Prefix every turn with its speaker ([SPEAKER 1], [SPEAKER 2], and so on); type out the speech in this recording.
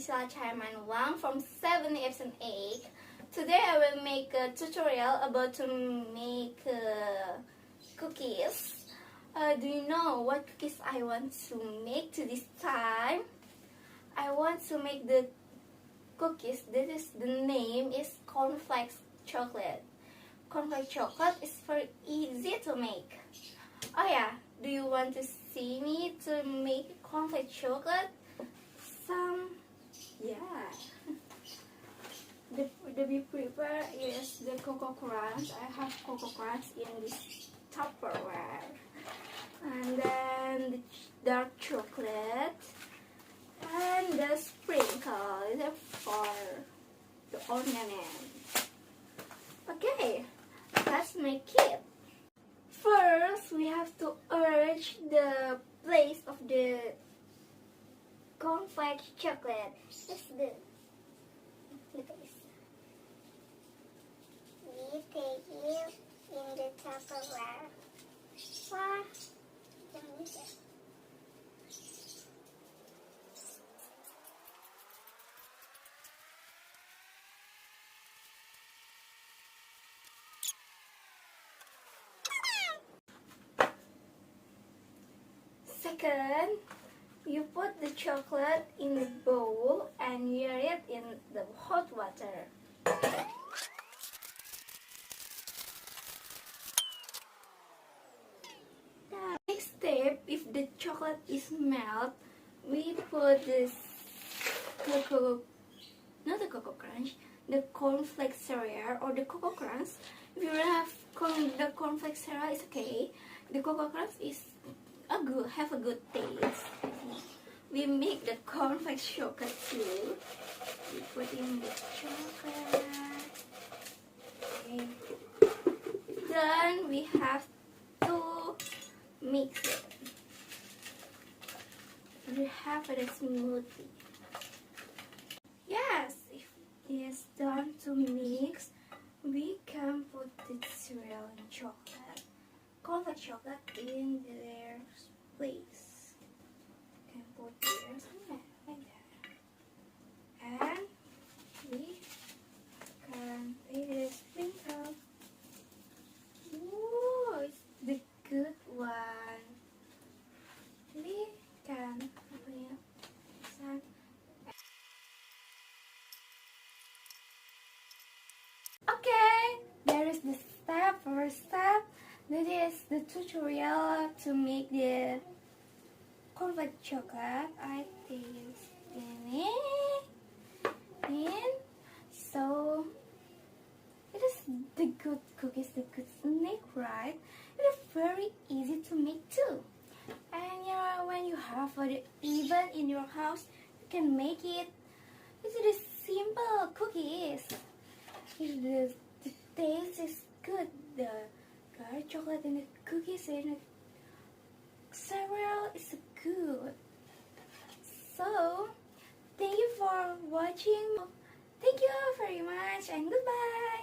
[SPEAKER 1] Gisela Manullang from 7 F's and 8. Today I will make a tutorial about to make cookies. Do you know what cookies I want to make to this time? I want to make the cookies. The name is Cornflakes chocolate. Cornflakes chocolate is very easy to make. Oh yeah, do you want to see me to make cornflakes chocolate? Yeah. The we prepare is the kokocrunch. I have kokocrunch in this Tupperware, and then the dark chocolate and the sprinkle for the ornament. Okay, let's make it. First, we have to arrange the place of the cornflakes chocolate. It's the place.
[SPEAKER 2] We take it in the Tupperware.
[SPEAKER 1] Second, you put the chocolate in the bowl and wear it in the hot water. Next step, if the chocolate is melt, we put this not the kokocrunch, the cornflakes cereal or the kokocrunch. If you don't have the cornflakes cereal, it's okay. The kokocrunch is have a good taste. We make the cornflakes chocolate too. We put in the chocolate. Okay. Then we have to mix it. We have a smoothie. Yes, if it is done to mix, we can put the cereal and chocolate, cornflakes chocolate in their place. You can put there like that, and we can take a sprinkle. Ooh, it's the good one. We can bring some. Okay, there is the first step. That is the tutorial to make the cornflakes chocolate. I think it's in. So it is the good cookies, the good snack, right? It is very easy to make too. And when you have an event in your house, you can make it. It's the simple cookies. The taste is good. The dark chocolate and the cookies and the cereal is good. So, thank you for watching. Thank you very much and goodbye.